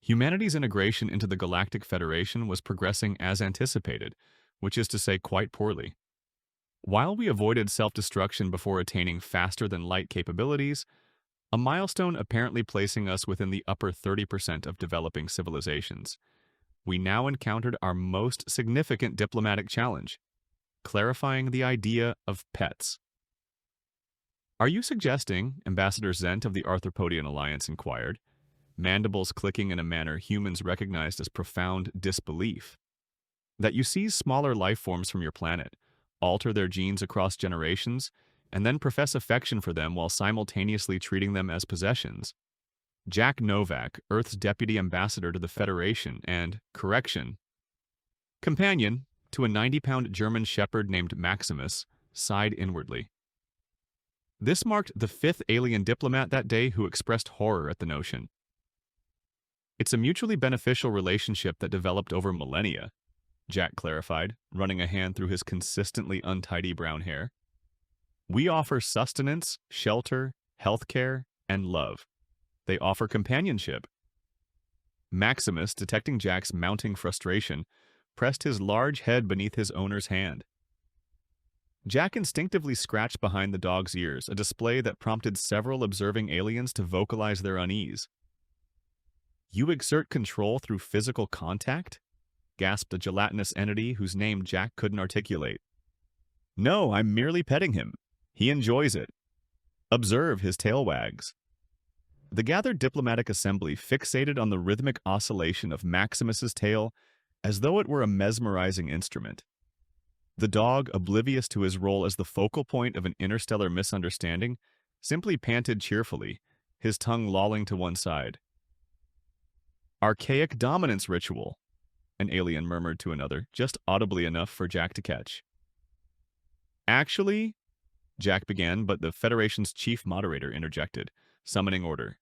Humanity's integration into the Galactic Federation was progressing as anticipated, which is to say quite poorly. While we avoided self-destruction before attaining faster-than-light capabilities, a milestone apparently placing us within the upper 30% of developing civilizations, we now encountered our most significant diplomatic challenge, clarifying the idea of pets. Are you suggesting, Ambassador Zent of the Arthropodian Alliance inquired, mandibles clicking in a manner humans recognized as profound disbelief, that you seize smaller life forms from your planet, alter their genes across generations, and then profess affection for them while simultaneously treating them as possessions? Jack Novak, Earth's deputy ambassador to the Federation and, correction, companion to a 90-pound German shepherd named Maximus, sighed inwardly. This marked the fifth alien diplomat that day who expressed horror at the notion. It's a mutually beneficial relationship that developed over millennia, Jack clarified, running a hand through his consistently untidy brown hair. We offer sustenance, shelter, healthcare, and love. They offer companionship. Maximus, detecting Jack's mounting frustration, pressed his large head beneath his owner's hand. Jack instinctively scratched behind the dog's ears, a display that prompted several observing aliens to vocalize their unease. You exert control through physical contact? Gasped a gelatinous entity whose name Jack couldn't articulate. No, I'm merely petting him. He enjoys it. Observe his tail wags. The gathered diplomatic assembly fixated on the rhythmic oscillation of Maximus's tail as though it were a mesmerizing instrument. The dog, oblivious to his role as the focal point of an interstellar misunderstanding, simply panted cheerfully, his tongue lolling to one side. Archaic dominance ritual, an alien murmured to another, just audibly enough for Jack to catch. Actually, Jack began, but the Federation's chief moderator interjected, summoning order.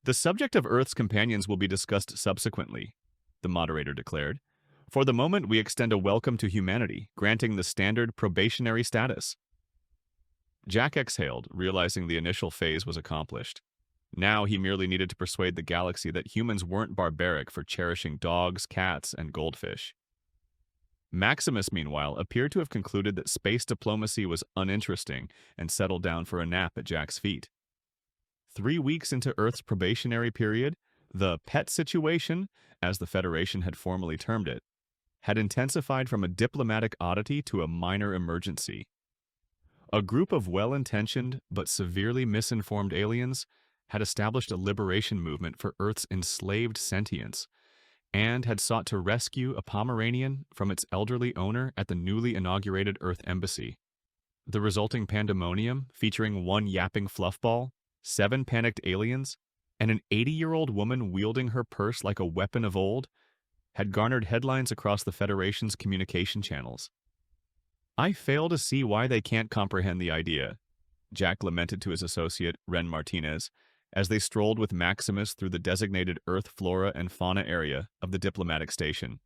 The subject of Earth's companions will be discussed subsequently, the moderator declared. For the moment, we extend a welcome to humanity, granting the standard probationary status. Jack exhaled, realizing the initial phase was accomplished. Now he merely needed to persuade the galaxy that humans weren't barbaric for cherishing dogs, cats, and goldfish. Maximus, meanwhile, appeared to have concluded that space diplomacy was uninteresting and settled down for a nap at Jack's feet. 3 weeks into Earth's probationary period, the pet situation, as the Federation had formally termed it, had intensified from a diplomatic oddity to a minor emergency. A group of well-intentioned but severely misinformed aliens had established a liberation movement for Earth's enslaved sentience, and had sought to rescue a Pomeranian from its elderly owner at the newly inaugurated Earth Embassy. The resulting pandemonium, featuring one yapping fluffball, 7 panicked aliens, and an 80-year-old woman wielding her purse like a weapon of old, had garnered headlines across the Federation's communication channels. I fail to see why they can't comprehend the idea, Jack lamented to his associate, Ren Martinez, as they strolled with Maximus through the designated Earth flora and fauna area of the diplomatic station.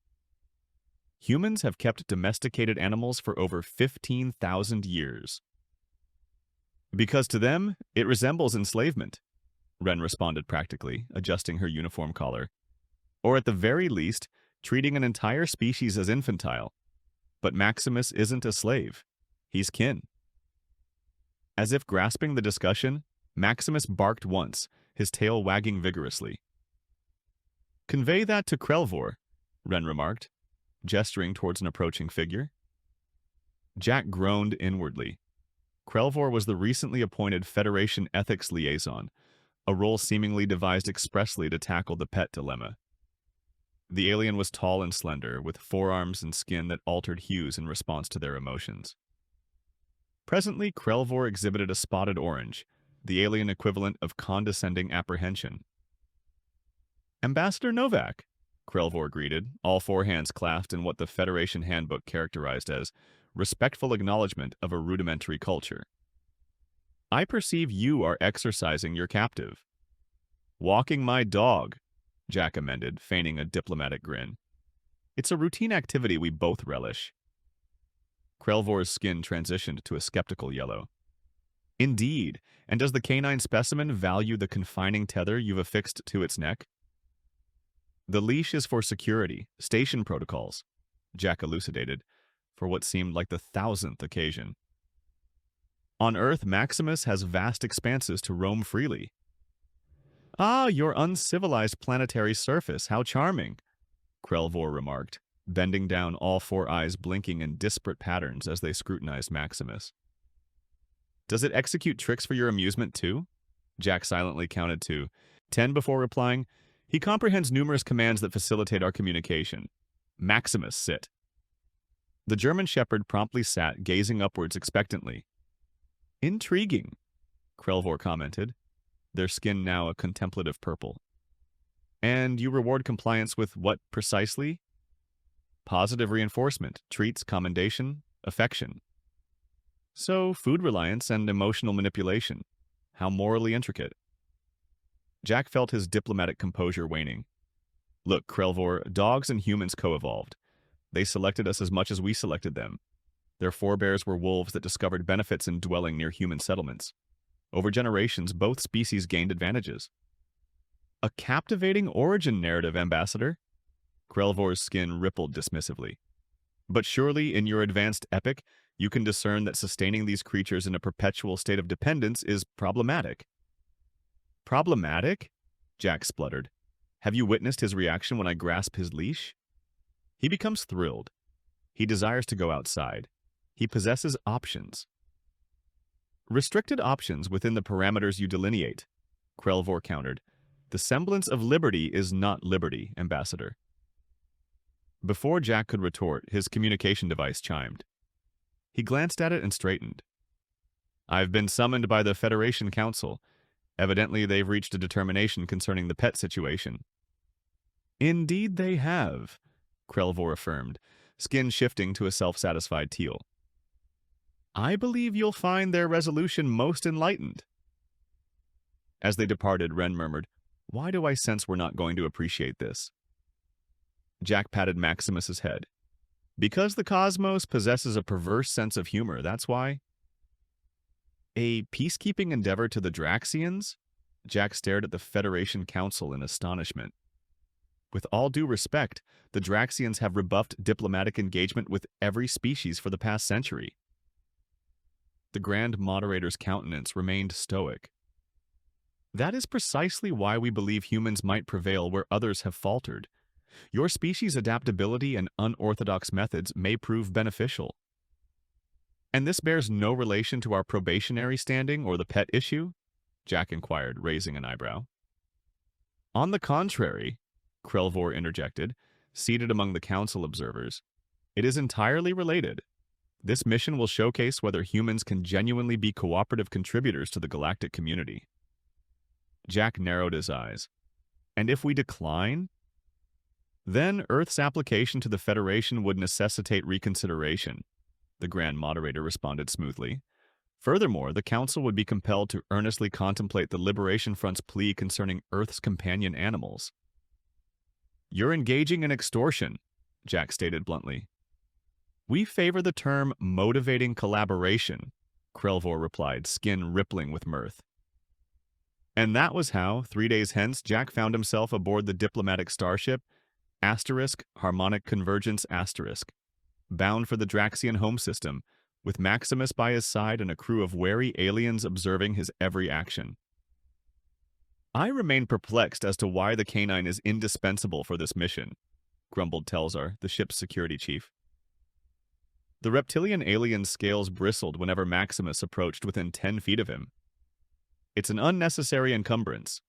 Humans have kept domesticated animals for over 15,000 years. Because to them, it resembles enslavement, Ren responded practically, adjusting her uniform collar. Or at the very least, treating an entire species as infantile. But Maximus isn't a slave. He's kin. As if grasping the discussion, Maximus barked once, his tail wagging vigorously. Convey that to Krelvor, Ren remarked, gesturing towards an approaching figure. Jack groaned inwardly. Krelvor was the recently appointed Federation Ethics Liaison, a role seemingly devised expressly to tackle the pet dilemma. The alien was tall and slender, with forearms and skin that altered hues in response to their emotions. Presently, Krelvor exhibited a spotted orange, the alien equivalent of condescending apprehension. Ambassador Novak, Krelvor greeted, all 4 hands clasped in what the Federation handbook characterized as respectful acknowledgement of a rudimentary culture. I perceive you are exercising your captive. Walking my dog, Jack amended, feigning a diplomatic grin. It's a routine activity we both relish. Krelvor's skin transitioned to a skeptical yellow. Indeed, and does the canine specimen value the confining tether you've affixed to its neck? The leash is for security, station protocols, Jack elucidated, for what seemed like the thousandth occasion. On Earth, Maximus has vast expanses to roam freely. Ah, your uncivilized planetary surface, how charming, Krelvor remarked, bending down, all four eyes blinking in disparate patterns as they scrutinized Maximus. Does it execute tricks for your amusement too? Jack silently counted to 10 before replying. He comprehends numerous commands that facilitate our communication. Maximus, sit. The German shepherd promptly sat, gazing upwards expectantly. Intriguing, Krelvor commented, their skin now a contemplative purple. And you reward compliance with what precisely? Positive reinforcement, treats, commendation, affection. So, food reliance and emotional manipulation. How morally intricate. Jack felt his diplomatic composure waning. Look, Krelvor, dogs and humans co-evolved. They selected us as much as we selected them. Their forebears were wolves that discovered benefits in dwelling near human settlements. Over generations, both species gained advantages. A captivating origin narrative, Ambassador. Krelvor's skin rippled dismissively. But surely, in your advanced epic, you can discern that sustaining these creatures in a perpetual state of dependence is problematic. Problematic? Jack spluttered. Have you witnessed his reaction when I grasp his leash? He becomes thrilled. He desires to go outside. He possesses options. Restricted options within the parameters you delineate, Krelvor countered. The semblance of liberty is not liberty, Ambassador. Before Jack could retort, his communication device chimed. He glanced at it and straightened. I've been summoned by the Federation Council. Evidently, they've reached a determination concerning the pet situation. Indeed they have, Krelvor affirmed, skin shifting to a self-satisfied teal. I believe you'll find their resolution most enlightened. As they departed, Wren murmured, Why do I sense we're not going to appreciate this? Jack patted Maximus's head. Because the cosmos possesses a perverse sense of humor, that's why. A peacekeeping endeavor to the Draxians? Jack stared at the Federation Council in astonishment. With all due respect, the Draxians have rebuffed diplomatic engagement with every species for the past century. The Grand Moderator's countenance remained stoic. That is precisely why we believe humans might prevail where others have faltered. Your species' adaptability and unorthodox methods may prove beneficial. And this bears no relation to our probationary standing or the pet issue? Jack inquired, raising an eyebrow. On the contrary, Krelvor interjected, seated among the council observers, it is entirely related. This mission will showcase whether humans can genuinely be cooperative contributors to the galactic community. Jack narrowed his eyes. And if we decline? Then Earth's application to the Federation would necessitate reconsideration, the Grand Moderator responded smoothly. Furthermore, the Council would be compelled to earnestly contemplate the Liberation Front's plea concerning Earth's companion animals. You're engaging in extortion, Jack stated bluntly. We favor the term motivating collaboration, Krelvor replied, skin rippling with mirth. And that was how, 3 days hence, Jack found himself aboard the diplomatic starship Harmonic Convergence *, bound for the Draxian home system, with Maximus by his side and a crew of wary aliens observing his every action. I remain perplexed as to why the canine is indispensable for this mission, grumbled Telzar, the ship's security chief. The reptilian alien's scales bristled whenever Maximus approached within 10 feet of him. It's an unnecessary encumbrance.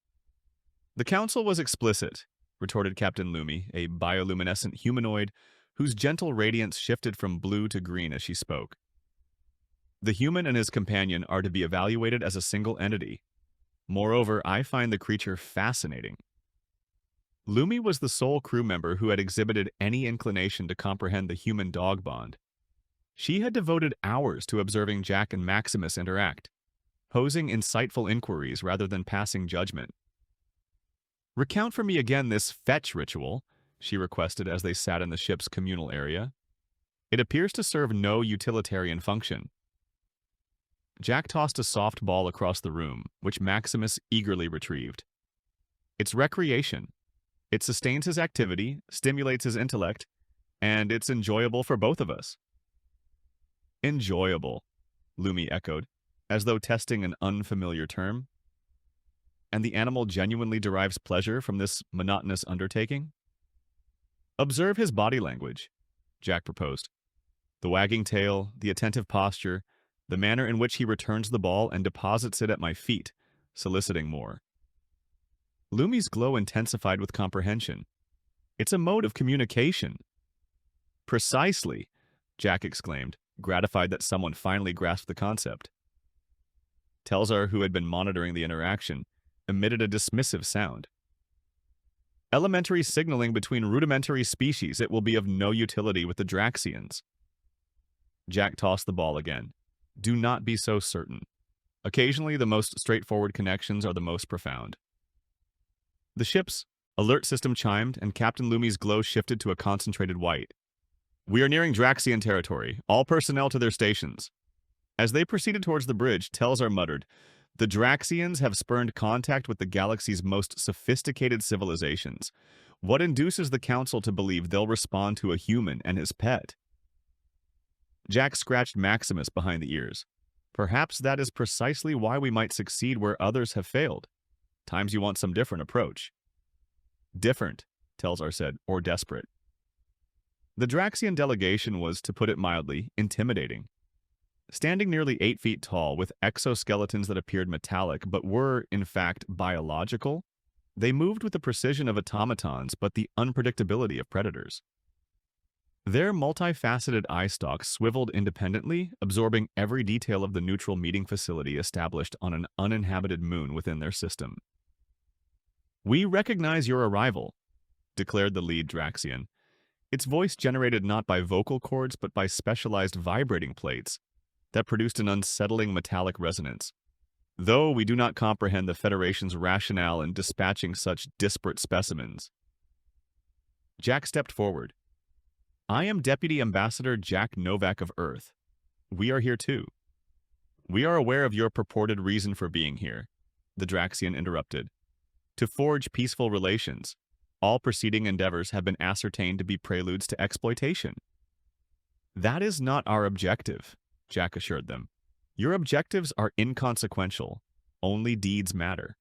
The council was explicit, retorted Captain Lumi, a bioluminescent humanoid whose gentle radiance shifted from blue to green as she spoke. The human and his companion are to be evaluated as a single entity. Moreover, I find the creature fascinating. Lumi was the sole crew member who had exhibited any inclination to comprehend the human-dog bond. She had devoted hours to observing Jack and Maximus interact, posing insightful inquiries rather than passing judgment. Recount for me again this fetch ritual, she requested as they sat in the ship's communal area. It appears to serve no utilitarian function. Jack tossed a soft ball across the room, which Maximus eagerly retrieved. It's recreation. It sustains his activity, stimulates his intellect, and it's enjoyable for both of us. Enjoyable, Lumi echoed, as though testing an unfamiliar term. And the animal genuinely derives pleasure from this monotonous undertaking? Observe his body language, Jack proposed. The wagging tail, the attentive posture, the manner in which he returns the ball and deposits it at my feet, soliciting more. Lumi's glow intensified with comprehension. It's a mode of communication. Precisely, Jack exclaimed, gratified that someone finally grasped the concept. Telzar, who had been monitoring the interaction, emitted a dismissive sound. Elementary signaling between rudimentary species, it will be of no utility with the Draxians. Jack tossed the ball again. Do not be so certain. Occasionally, the most straightforward connections are the most profound. The ship's alert system chimed, and Captain Lumi's glow shifted to a concentrated white. We are nearing Draxian territory. All personnel to their stations. As they proceeded towards the bridge, Telzar muttered, The Draxians have spurned contact with the galaxy's most sophisticated civilizations. What induces the Council to believe they'll respond to a human and his pet? Jack scratched Maximus behind the ears. Perhaps that is precisely why we might succeed where others have failed. Times you want some different approach. Different, Telzar said, or desperate. The Draxian delegation was, to put it mildly, intimidating. Standing nearly 8 feet tall, with exoskeletons that appeared metallic but were, in fact, biological, they moved with the precision of automatons but the unpredictability of predators. Their multifaceted eye stalks swiveled independently, absorbing every detail of the neutral meeting facility established on an uninhabited moon within their system. We recognize your arrival, declared the lead Draxian, its voice generated not by vocal cords but by specialized vibrating plates that produced an unsettling metallic resonance. Though we do not comprehend the Federation's rationale in dispatching such disparate specimens. Jack stepped forward. I am Deputy Ambassador Jack Novak of Earth. We are here too. We are aware of your purported reason for being here, the Draxian interrupted. To forge peaceful relations. All preceding endeavors have been ascertained to be preludes to exploitation. That is not our objective, Jack assured them. Your objectives are inconsequential. Only deeds matter.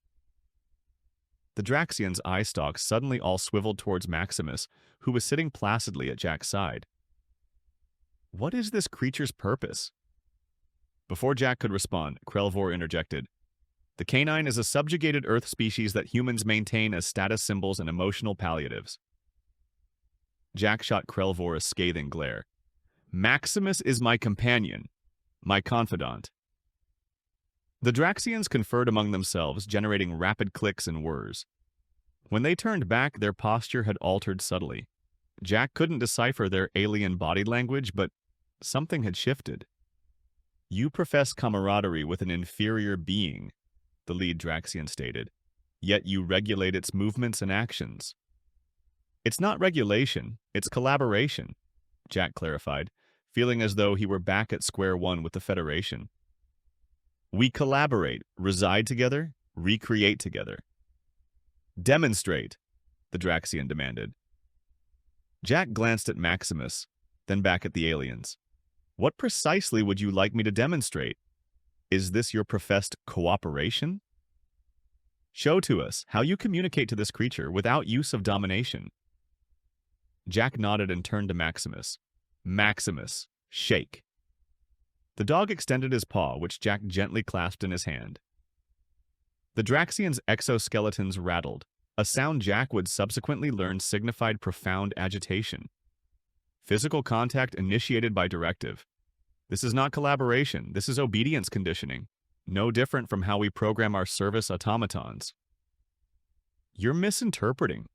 The Draxian's eye stalks suddenly all swiveled towards Maximus, who was sitting placidly at Jack's side. What is this creature's purpose? Before Jack could respond, Krelvor interjected. The canine is a subjugated Earth species that humans maintain as status symbols and emotional palliatives. Jack shot Krelvor a scathing glare. Maximus is my companion, my confidant. The Draxians conferred among themselves, generating rapid clicks and whirs. When they turned back, their posture had altered subtly. Jack couldn't decipher their alien body language, but something had shifted. You profess camaraderie with an inferior being, the lead Draxian stated, yet you regulate its movements and actions. It's not regulation, it's collaboration, Jack clarified, feeling as though he were back at square one with the Federation. We collaborate, reside together, recreate together. Demonstrate, the Draxian demanded. Jack glanced at Maximus, then back at the aliens. What precisely would you like me to demonstrate? Is this your professed cooperation? Show to us how you communicate to this creature without use of domination. Jack nodded and turned to Maximus. Maximus, shake. The dog extended his paw, which Jack gently clasped in his hand. The Draxian's exoskeletons rattled, a sound Jack would subsequently learn signified profound agitation. Physical contact initiated by directive. This is not collaboration, this is obedience conditioning, no different from how we program our service automatons. You're misinterpreting,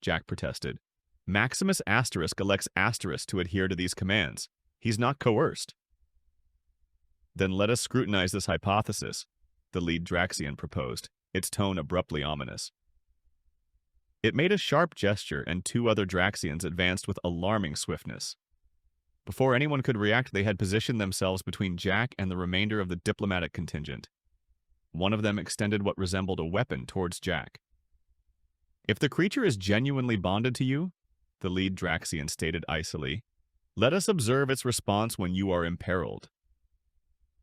Jack protested. Maximus Asterisk elects Asterisk to adhere to these commands. He's not coerced. Then let us scrutinize this hypothesis, the lead Draxian proposed, its tone abruptly ominous. It made a sharp gesture, and 2 other Draxians advanced with alarming swiftness. Before anyone could react, they had positioned themselves between Jack and the remainder of the diplomatic contingent. One of them extended what resembled a weapon towards Jack. If the creature is genuinely bonded to you, the lead Draxian stated icily, let us observe its response when you are imperiled.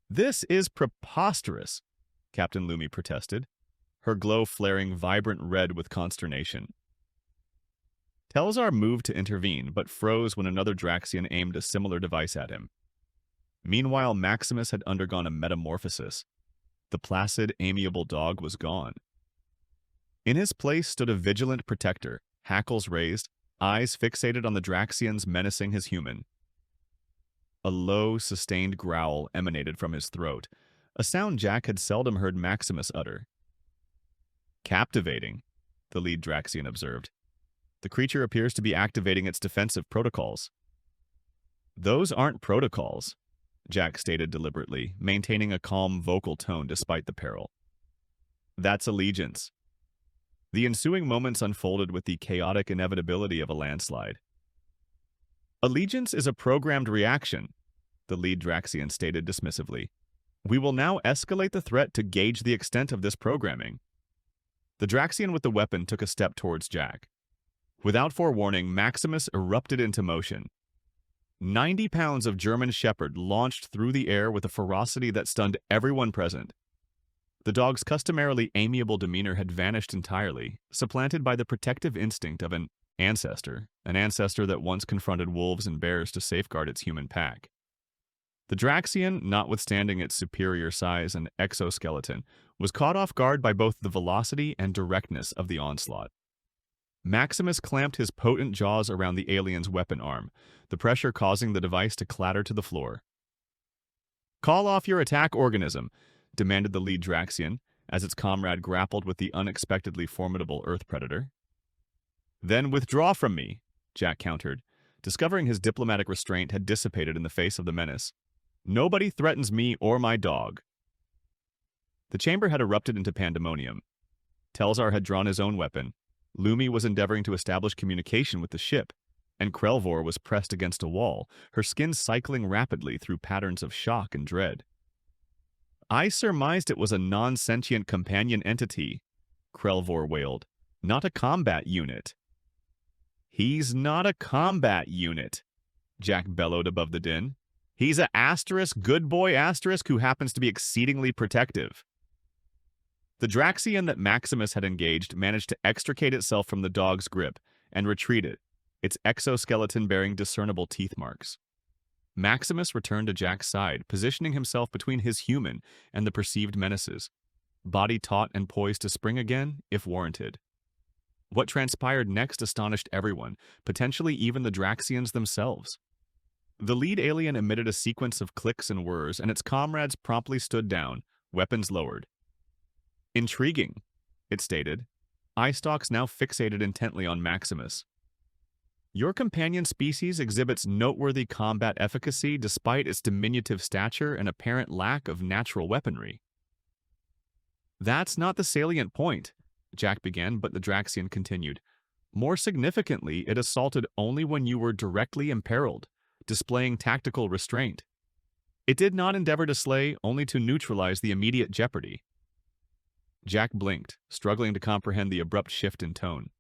This is preposterous, Captain Lumi protested, her glow flaring vibrant red with consternation. Telzar moved to intervene, but froze when another Draxian aimed a similar device at him. Meanwhile, Maximus had undergone a metamorphosis. The placid, amiable dog was gone. In his place stood a vigilant protector, hackles raised, eyes fixated on the Draxians menacing his human. A low, sustained growl emanated from his throat, a sound Jack had seldom heard Maximus utter. Captivating, the lead Draxian observed. The creature appears to be activating its defensive protocols. Those aren't protocols, Jack stated deliberately, maintaining a calm vocal tone despite the peril. That's allegiance. The ensuing moments unfolded with the chaotic inevitability of a landslide. Allegiance is a programmed reaction, the lead Draxian stated dismissively. We will now escalate the threat to gauge the extent of this programming. The Draxian with the weapon took a step towards Jack. Without forewarning, Maximus erupted into motion. 90 pounds of German Shepherd launched through the air with a ferocity that stunned everyone present. The dog's customarily amiable demeanor had vanished entirely, supplanted by the protective instinct of an ancestor that once confronted wolves and bears to safeguard its human pack. The Draxian, notwithstanding its superior size and exoskeleton, was caught off guard by both the velocity and directness of the onslaught. Maximus clamped his potent jaws around the alien's weapon arm, the pressure causing the device to clatter to the floor. Call off your attack organism, demanded the lead Draxian, as its comrade grappled with the unexpectedly formidable Earth predator. Then withdraw from me, Jack countered, discovering his diplomatic restraint had dissipated in the face of the menace. Nobody threatens me or my dog. The chamber had erupted into pandemonium. Telzar had drawn his own weapon. Lumi was endeavoring to establish communication with the ship, and Krelvor was pressed against a wall, her skin cycling rapidly through patterns of shock and dread. I surmised it was a non-sentient companion entity, Krelvor wailed, not a combat unit. He's not a combat unit, Jack bellowed above the din. He's a good boy who happens to be exceedingly protective. The Draxian that Maximus had engaged managed to extricate itself from the dog's grip and retreated, its exoskeleton bearing discernible teeth marks. Maximus returned to Jack's side, positioning himself between his human and the perceived menaces, body taut and poised to spring again if warranted. What transpired next astonished everyone, potentially even the Draxians themselves. The lead alien emitted a sequence of clicks and whirs, and its comrades promptly stood down, weapons lowered. Intriguing, it stated, eye stalks now fixated intently on Maximus. Your companion species exhibits noteworthy combat efficacy despite its diminutive stature and apparent lack of natural weaponry. That's not the salient point, Jack began, but the Draxian continued. More significantly, it assaulted only when you were directly imperiled, displaying tactical restraint. It did not endeavor to slay, only to neutralize the immediate jeopardy. Jack blinked, struggling to comprehend the abrupt shift in tone.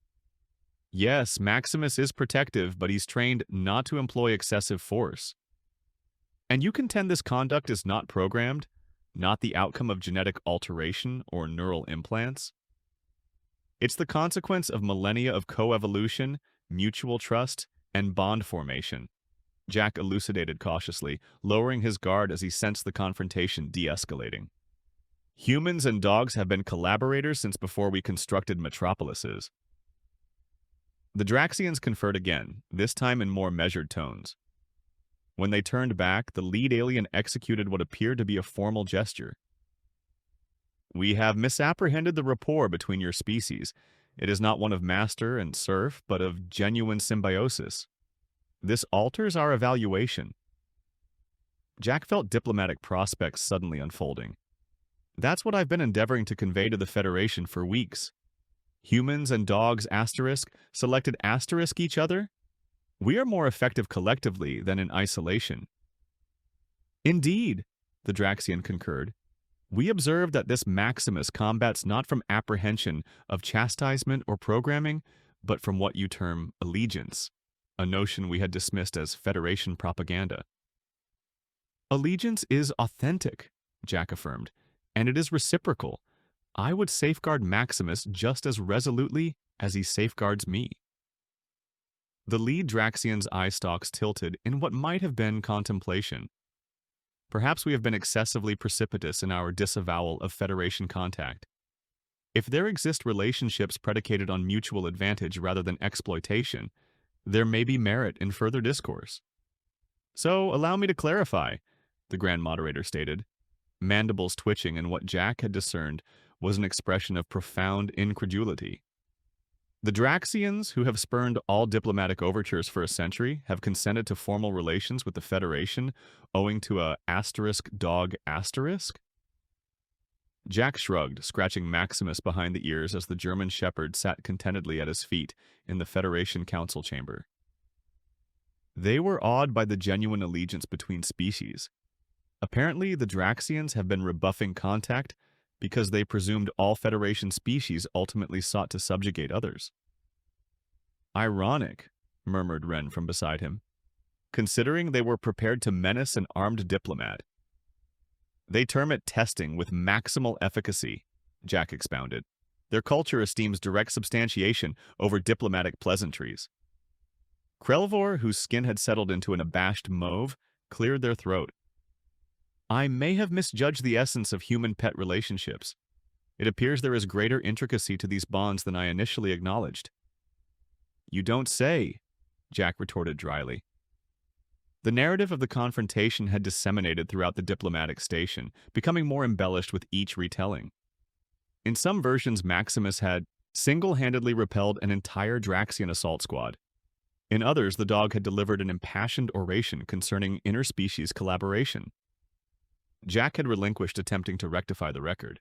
Yes, Maximus is protective, but he's trained not to employ excessive force. And you contend this conduct is not programmed, not the outcome of genetic alteration or neural implants? It's the consequence of millennia of coevolution, mutual trust, and bond formation, Jack elucidated cautiously, lowering his guard as he sensed the confrontation de-escalating. Humans and dogs have been collaborators since before we constructed metropolises. The Draxians conferred again, this time in more measured tones. When they turned back, the lead alien executed what appeared to be a formal gesture. We have misapprehended the rapport between your species. It is not one of master and serf, but of genuine symbiosis. This alters our evaluation. Jack felt diplomatic prospects suddenly unfolding. That's what I've been endeavoring to convey to the Federation for weeks. Humans and dogs selected each other? We are more effective collectively than in isolation. Indeed, the Draxian concurred. We observe that this Maximus combats not from apprehension of chastisement or programming, but from what you term allegiance, a notion we had dismissed as Federation propaganda. Allegiance is authentic, Jack affirmed, and it is reciprocal. I would safeguard Maximus just as resolutely as he safeguards me. The lead Draxian's eye stalks tilted in what might have been contemplation. Perhaps we have been excessively precipitous in our disavowal of Federation contact. If there exist relationships predicated on mutual advantage rather than exploitation, there may be merit in further discourse. So, allow me to clarify, the Grand Moderator stated, mandibles twitching in what Jack had discerned was an expression of profound incredulity. The Draxians, who have spurned all diplomatic overtures for a century, have consented to formal relations with the Federation owing to a *dog*? Jack shrugged, scratching Maximus behind the ears as the German shepherd sat contentedly at his feet in the Federation Council chamber. They were awed by the genuine allegiance between species. Apparently, the Draxians have been rebuffing contact because they presumed all Federation species ultimately sought to subjugate others. Ironic, murmured Wren from beside him, considering they were prepared to menace an armed diplomat. They term it testing with maximal efficacy, Jack expounded. Their culture esteems direct substantiation over diplomatic pleasantries. Krelvor, whose skin had settled into an abashed mauve, cleared their throat. I may have misjudged the essence of human-pet relationships. It appears there is greater intricacy to these bonds than I initially acknowledged. You don't say, Jack retorted dryly. The narrative of the confrontation had disseminated throughout the diplomatic station, becoming more embellished with each retelling. In some versions, Maximus had single-handedly repelled an entire Draxian assault squad. In others, the dog had delivered an impassioned oration concerning interspecies collaboration. Jack had relinquished attempting to rectify the record.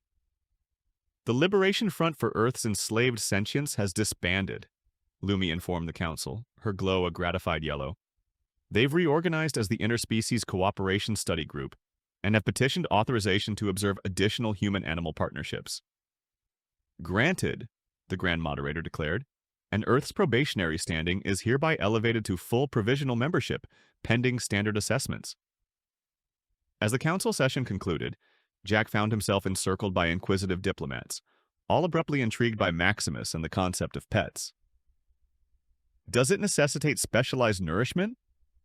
The Liberation Front for Earth's enslaved sentience has disbanded, Lumi informed the council, her glow a gratified yellow. They've reorganized as the Interspecies Cooperation Study Group and have petitioned authorization to observe additional human-animal partnerships. Granted, the Grand Moderator declared, and Earth's probationary standing is hereby elevated to full provisional membership, pending standard assessments. As the council session concluded, Jack found himself encircled by inquisitive diplomats, all abruptly intrigued by Maximus and the concept of pets. Does it necessitate specialized nourishment?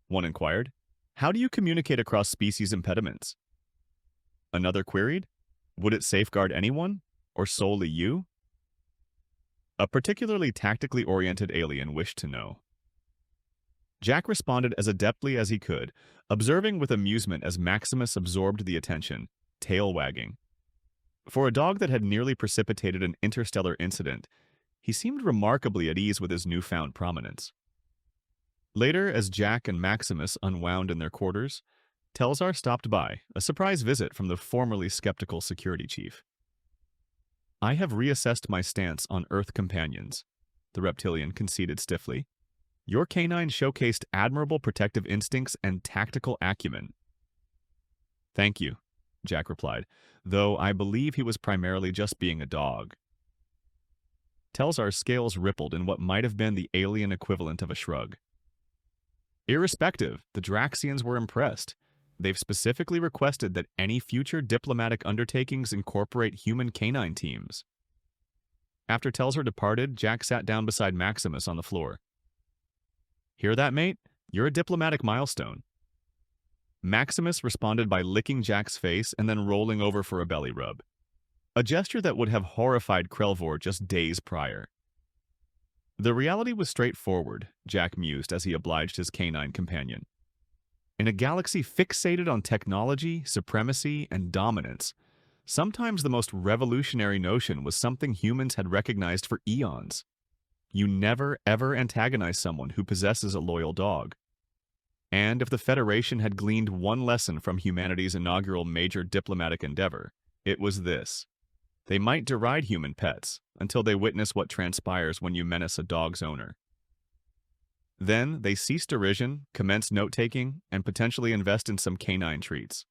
One inquired. How do you communicate across species impediments? Another queried. Would it safeguard anyone, or solely you? A particularly tactically oriented alien wished to know. Jack responded as adeptly as he could, observing with amusement as Maximus absorbed the attention, tail wagging. For a dog that had nearly precipitated an interstellar incident, he seemed remarkably at ease with his newfound prominence. Later, as Jack and Maximus unwound in their quarters, Telzar stopped by, a surprise visit from the formerly skeptical security chief. I have reassessed my stance on Earth companions, the reptilian conceded stiffly. Your canine showcased admirable protective instincts and tactical acumen. Thank you, Jack replied, though I believe he was primarily just being a dog. Telzar's scales rippled in what might have been the alien equivalent of a shrug. Irrespective, the Draxians were impressed. They've specifically requested that any future diplomatic undertakings incorporate human canine teams. After Telzar departed, Jack sat down beside Maximus on the floor. Hear that, mate? You're a diplomatic milestone. Maximus responded by licking Jack's face and then rolling over for a belly rub, a gesture that would have horrified Krelvor just days prior. The reality was straightforward, Jack mused as he obliged his canine companion. In a galaxy fixated on technology, supremacy, and dominance, sometimes the most revolutionary notion was something humans had recognized for eons. You never, ever antagonize someone who possesses a loyal dog. And if the Federation had gleaned one lesson from humanity's inaugural major diplomatic endeavor, it was this. They might deride human pets until they witness what transpires when you menace a dog's owner. Then they cease derision, commence note-taking, and potentially invest in some canine treats.